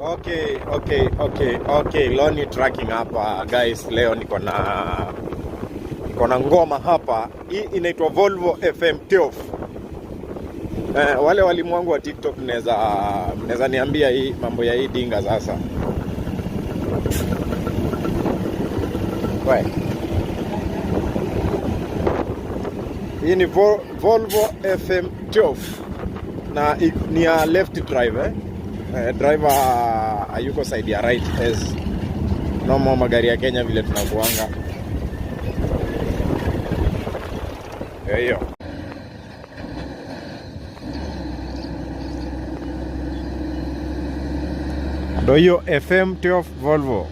Okay. Loni tracking hapa guys, leo niko na ngoma hapa. Hii inaitwa Volvo FM TOF. Wale walimu wangu wa TikTok mnaweza niambia hii mambo ya hii dinga sasa. Hii ni Volvo FM TOF na ni ya left drive driver hayuko side ya right as normal magari ya Kenya vile tunakuanga. Hiyo. Ndio hiyo FM TOF Volvo.